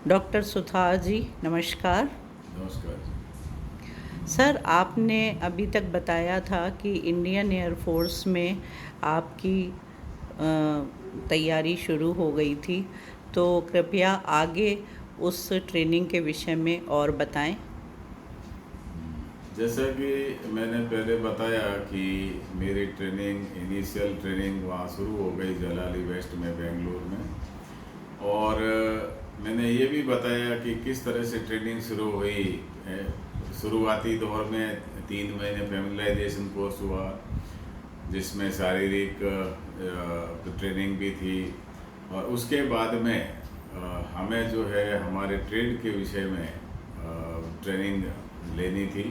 Doctor Suthar जी, नमस्कार। नमस्कार। Sir, आपने अभी तक बताया था कि इंडियन एयर फोर्स में आपकी तैयारी शुरू हो गई थी, तो कृपया आगे उस ट्रेनिंग के विषय में और बताएं। जैसा कि मैंने पहले बताया कि मेरी ट्रेनिंग इनिशियल ट्रेनिंग वहाँ शुरू हो गई जलाली वेस्ट में, बेंगलुरु में। और मैंने ये भी बताया कि किस तरह से ट्रेनिंग शुरू हुई है। शुरुआती दौर में 3 महीने फैमिलाइजेशन कोर्स हुआ, जिसमें शारीरिक ट्रेनिंग भी थी। और उसके बाद में हमें जो है हमारे ट्रेड के विषय में ट्रेनिंग लेनी थी।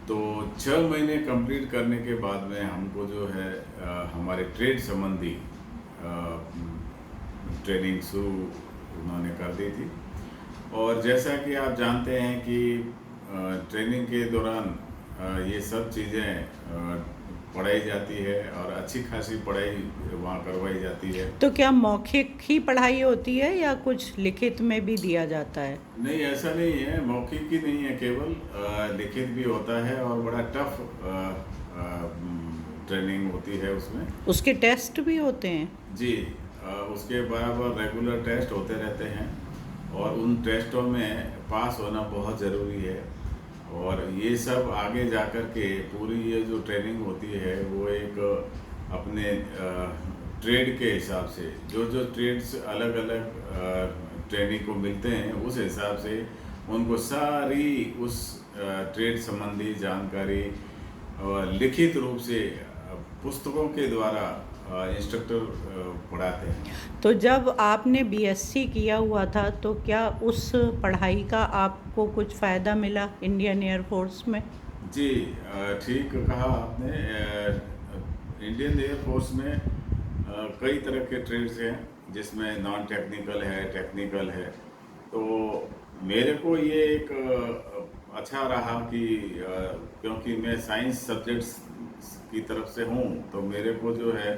तो 6 महीने कंप्लीट करने के बाद में हमको जो है हमारे ट्रेड संबंधी ट्रेनिंग शुरू उन्होंने कर दी थी। और जैसा कि आप जानते हैं कि ट्रेनिंग के दौरान ये सब चीज़ें पढ़ाई जाती है और अच्छी खासी पढ़ाई वहाँ करवाई जाती है। तो क्या मौखिक ही पढ़ाई होती है या कुछ लिखित में भी दिया जाता है? नहीं, ऐसा नहीं है, मौखिक ही नहीं है, केवल लिखित भी होता है और बड़ा टफ ट्रेनिंग होती है उसमें। उसके टेस्ट भी होते हैं? जी, उसके बराबर रेगुलर टेस्ट होते रहते हैं और उन टेस्टों में पास होना बहुत ज़रूरी है। और ये सब आगे जाकर के पूरी ये जो ट्रेनिंग होती है वो एक अपने ट्रेड के हिसाब से जो जो ट्रेड्स अलग अलग ट्रेनिंग को मिलते हैं उस हिसाब से उनको सारी उस ट्रेड संबंधी जानकारी लिखित रूप से पुस्तकों के द्वारा इंस्ट्रक्टर पढ़ाते हैं। तो जब आपने बीएससी किया हुआ था तो क्या उस पढ़ाई का आपको कुछ फ़ायदा मिला इंडियन एयर फोर्स में? जी, ठीक कहा आपने। इंडियन एयर फोर्स में कई तरह के ट्रेड्स हैं, जिसमें नॉन टेक्निकल है, टेक्निकल है। तो मेरे को ये एक अच्छा रहा कि क्योंकि मैं साइंस सब्जेक्ट्स की तरफ से हूँ, तो मेरे को जो है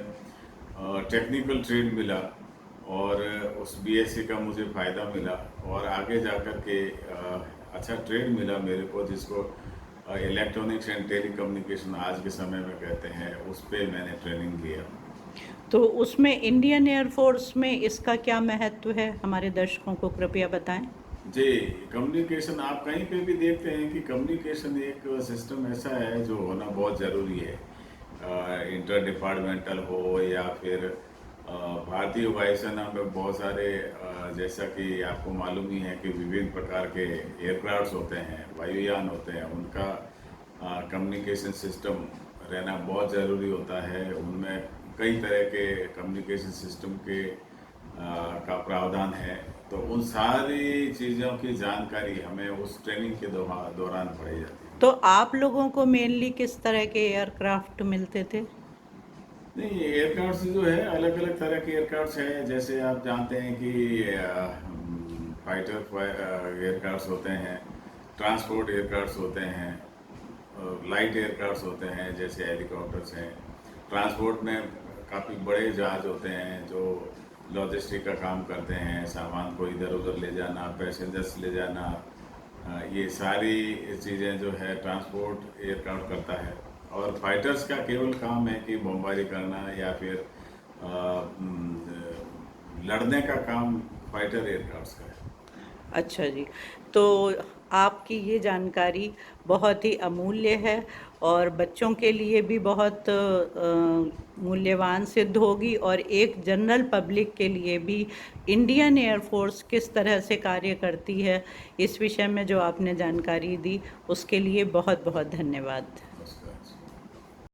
टेक्निकल ट्रेड मिला और उस बीएससी का मुझे फ़ायदा मिला और आगे जा कर के अच्छा ट्रेड मिला मेरे को, जिसको इलेक्ट्रॉनिक्स एंड टेलीकम्युनिकेशन आज के समय में कहते हैं। उस पे मैंने ट्रेनिंग लिया। तो उसमें इंडियन एयर फोर्स में इसका क्या महत्व है, हमारे दर्शकों को कृपया बताएं। जी, कम्युनिकेशन आप कहीं पे भी देखते हैं कि कम्युनिकेशन एक सिस्टम ऐसा है जो होना बहुत ज़रूरी है। इंटर डिपार्टमेंटल हो या फिर भारतीय वायुसेना में बहुत सारे जैसा कि आपको मालूम ही है कि विभिन्न प्रकार के एयरक्राफ्ट्स होते हैं, वायुयान होते हैं, उनका कम्युनिकेशन सिस्टम रहना बहुत ज़रूरी होता है। उनमें कई तरह के कम्युनिकेशन सिस्टम के का प्रावधान है। तो उन सारी चीज़ों की जानकारी हमें उस ट्रेनिंग के दौरान पढ़ाई जाती है। तो आप लोगों को मेनली किस तरह के एयरक्राफ्ट मिलते थे? नहीं, एयरक्राफ्ट जो है अलग अलग तरह के एयरक्राफ्ट हैं। जैसे आप जानते हैं कि फाइटर एयरक्राफ्ट होते हैं, ट्रांसपोर्ट एयरक्राफ्ट होते हैं, लाइट एयरक्राफ्ट होते हैं जैसे हेलीकॉप्टर्स हैं। ट्रांसपोर्ट में काफ़ी बड़े जहाज़ होते हैं जो लॉजिस्टिक का काम करते हैं, सामान को इधर उधर ले जाना, पैसेंजर्स ले जाना, ये सारी चीज़ें जो है ट्रांसपोर्ट एयरक्राफ्ट करता है। और फाइटर्स का केवल काम है कि बमबारी करना या फिर लड़ने का काम फाइटर एयरक्राफ्ट्स का है। अच्छा जी, तो आपकी ये जानकारी बहुत ही अमूल्य है और बच्चों के लिए भी बहुत मूल्यवान सिद्ध होगी और एक जनरल पब्लिक के लिए भी इंडियन एयर फोर्स किस तरह से कार्य करती है, इस विषय में जो आपने जानकारी दी उसके लिए बहुत बहुत धन्यवाद।